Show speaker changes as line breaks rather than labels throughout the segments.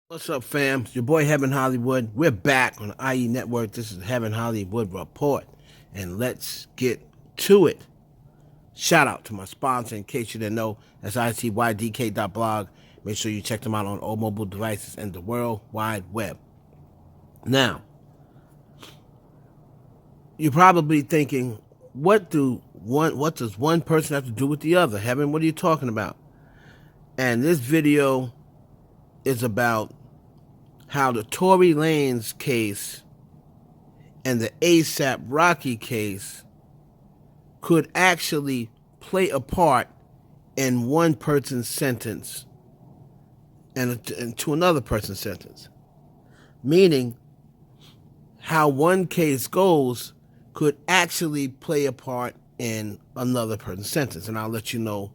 What's up, fam? It's your boy Heaven Hollywood. We're back on the IE Network. This is Heaven Hollywood Report, and let's get to it. Shout out to my sponsor, in case you didn't know, that's itydk.blog. Make sure you check them out on all mobile devices and the World Wide Web. Now, you're probably thinking, what does one person have to do with the other? Heaven, what are you talking about? And this video is about how the Tory Lanez case and the ASAP Rocky case could actually play a part in one person's sentence and to another person's sentence. Meaning, how one case goes could actually play a part in another person's sentence. And I'll let you know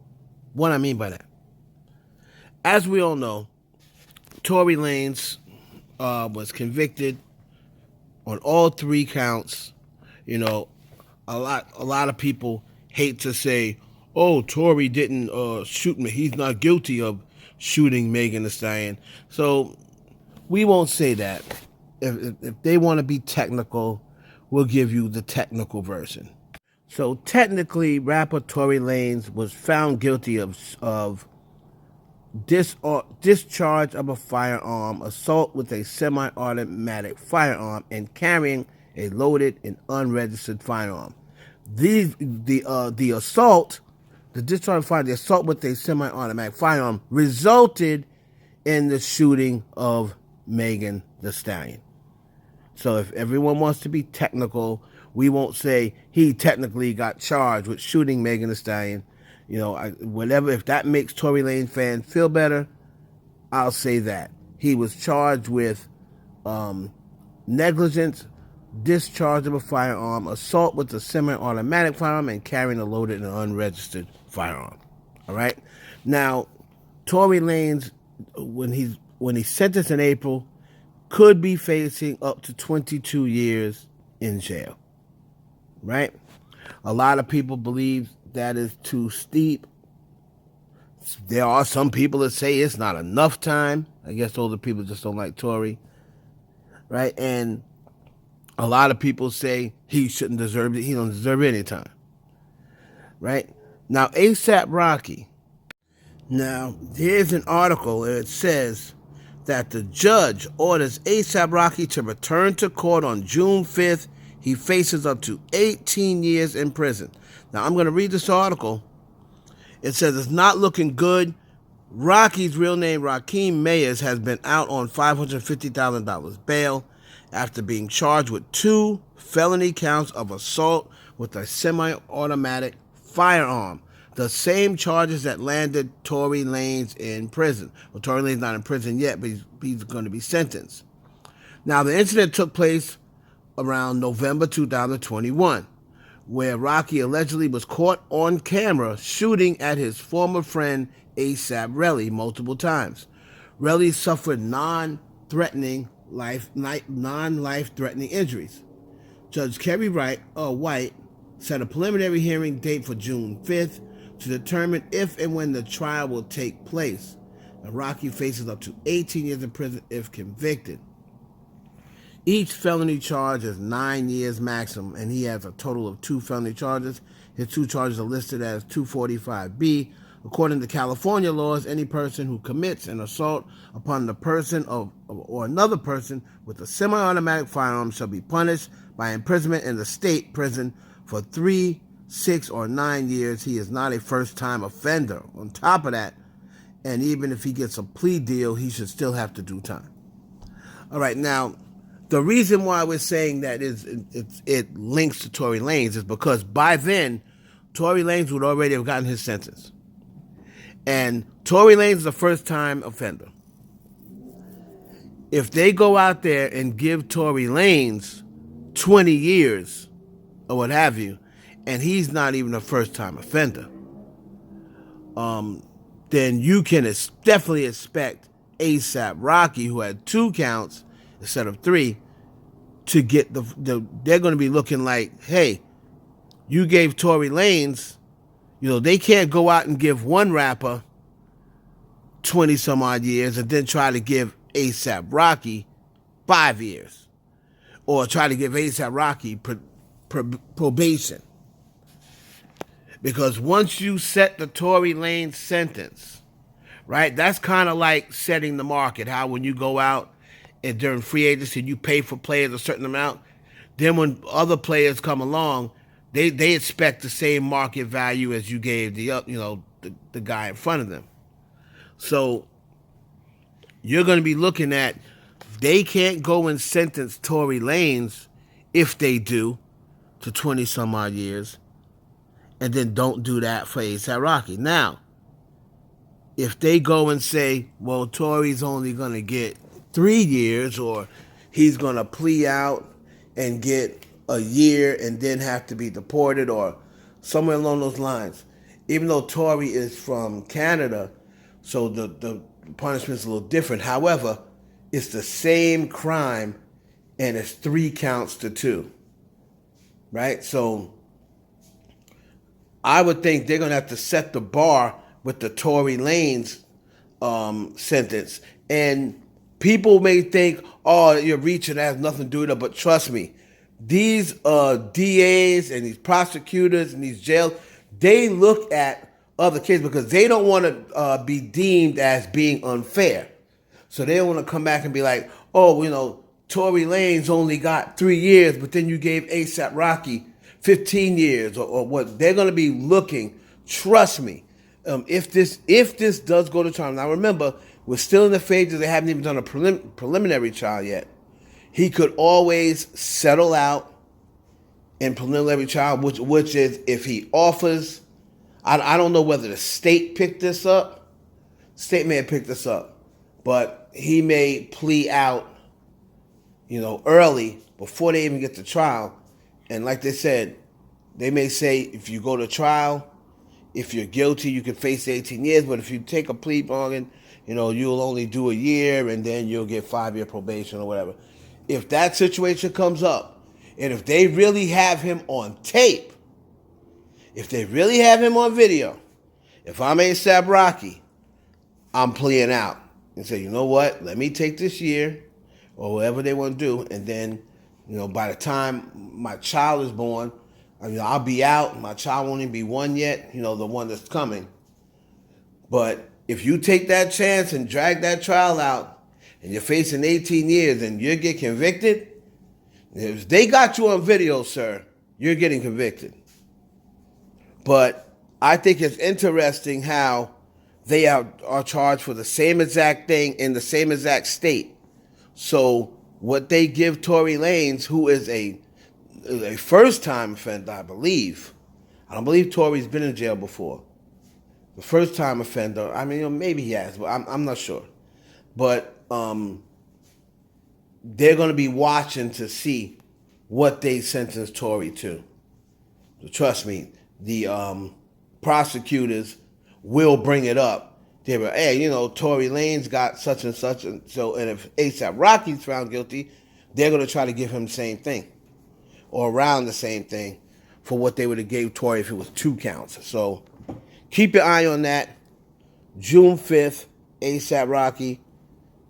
what I mean by that. As we all know, Tory Lanez was convicted on all three counts. You know, a lot of people hate to say, "Oh, Tory didn't shoot me. He's not guilty of shooting Megan Thee Stallion." So we won't say that. If they want to be technical, we'll give you the technical version. So technically, rapper Tory Lanez was found guilty of discharge of a firearm, assault with a semi-automatic firearm, and carrying a loaded and unregistered firearm. The assault, the discharge of fire, the assault with a semi-automatic firearm resulted in the shooting of Megan Thee Stallion. So if everyone wants to be technical, we won't say he technically got charged with shooting Megan Thee Stallion. You know, whatever, if that makes Tory Lanez fans feel better, I'll say that. He was charged with negligence, discharge of a firearm, assault with a semi-automatic firearm, and carrying a loaded and unregistered firearm. All right? Now, Tory Lanez, when he's sentenced in April, could be facing up to 22 years in jail. Right? A lot of people believe that is too steep. There are some people that say it's not enough time. I guess older people just don't like Tory. Right? And a lot of people say he shouldn't deserve it. He don't deserve any time. Right? Now, ASAP Rocky. Now, here's an article. It says that the judge orders ASAP Rocky to return to court on June 5th. He faces up to 18 years in prison. Now, I'm going to read this article. It says it's not looking good. Rocky's real name, Rakeem Mayers, has been out on $550,000 bail after being charged with 2 felony counts of assault with a semi-automatic firearm. The same charges that landed Tory Lanez in prison. Well, Tory Lanez not in prison yet, but he's going to be sentenced. Now, the incident took place around November 2021, where Rocky allegedly was caught on camera shooting at his former friend ASAP Rocky multiple times. Rocky suffered non-life-threatening injuries. Judge Kerry White set a preliminary hearing date for June 5th to determine if and when the trial will take place. And Rocky faces up to 18 years in prison if convicted. Each felony charge is 9 years maximum, and he has a total of 2 felony charges. His 2 charges are listed as 245B. According to California laws, any person who commits an assault upon the person or another person with a semi-automatic firearm shall be punished by imprisonment in the state prison for 3, 6, or 9 years. He is not a first-time offender. On top of that, and even if he gets a plea deal, he should still have to do time. All right, now, the reason why we're saying that it links to Tory Lanez is because by then, Tory Lanez would already have gotten his sentence. And Tory Lanez is a first-time offender. If they go out there and give Tory Lanez 20 years or what have you, and he's not even a first-time offender, then you can definitely expect ASAP Rocky, who had 2 counts instead of 3, to get they're going to be looking like, hey, you gave Tory Lanez, they can't go out and give one rapper 20 some odd years and then try to give A$AP Rocky 5 years, or try to give A$AP Rocky probation. Because once you set the Tory Lanez sentence, right, that's kind of like setting the market. How when you go out and during free agency, you pay for players a certain amount. Then when other players come along, they expect the same market value as you gave the guy in front of them. So you're going to be looking at, they can't go and sentence Tory Lanez, if they do, to 20 some odd years, and then don't do that for A$AP Rocky. Now, if they go and say, well, Tory's only going to get 3 years, or he's going to plea out and get a year and then have to be deported, or somewhere along those lines. Even though Tory is from Canada, so the punishment's a little different. However, it's the same crime, and it's 3 counts to 2, right? So I would think they're going to have to set the bar with the Tory Lanez sentence. And people may think, oh, you're reaching, that has nothing to do with it, but trust me, these DAs and these prosecutors and these jails, they look at other cases because they don't want to be deemed as being unfair. So they don't want to come back and be like, oh, Tory Lanez only got 3 years, but then you gave A$AP Rocky 15 years or what. They're going to be looking, trust me, if this does go to trial. Now remember, we're still in the phases, they haven't even done a preliminary trial yet. He could always settle out in preliminary trial, which is if he offers. I don't know whether the state picked this up. State may have picked this up, but he may plea out, early before they even get to trial. And like they said, they may say if you go to trial, if you're guilty, you can face 18 years. But if you take a plea bargain, you'll only do a year and then you'll get 5-year probation or whatever. If that situation comes up, and if they really have him on tape, if they really have him on video, if I'm A$AP Rocky, I'm pleading out and say, you know what, let me take this year or whatever they want to do, and then, by the time my child is born, I'll be out. My child won't even be 1 yet, the one that's coming. But if you take that chance and drag that trial out, and you're facing 18 years and you get convicted, if they got you on video, sir, you're getting convicted. But I think it's interesting how they are charged for the same exact thing in the same exact state. So what they give Tory Lanez, who is a first-time offender, I believe. I don't believe Tory's been in jail before. The first-time offender, maybe he has, but I'm not sure. But they're going to be watching to see what they sentence Tory to. So trust me, the prosecutors will bring it up. They will, hey, Tory Lanez got such and such, and if A$AP Rocky's found guilty, they're going to try to give him the same thing, or around the same thing, for what they would have gave Tory if it was 2 counts. So keep your eye on that. June 5th, A$AP Rocky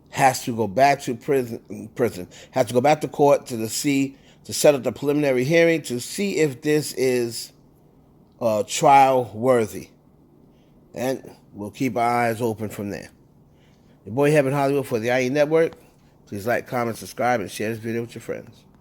has to go back to prison, has to go back to court to set up the preliminary hearing to see if this is trial worthy. And we'll keep our eyes open from there. Your boy Heaven Hollywood for the IE Network. Please like, comment, subscribe, and share this video with your friends.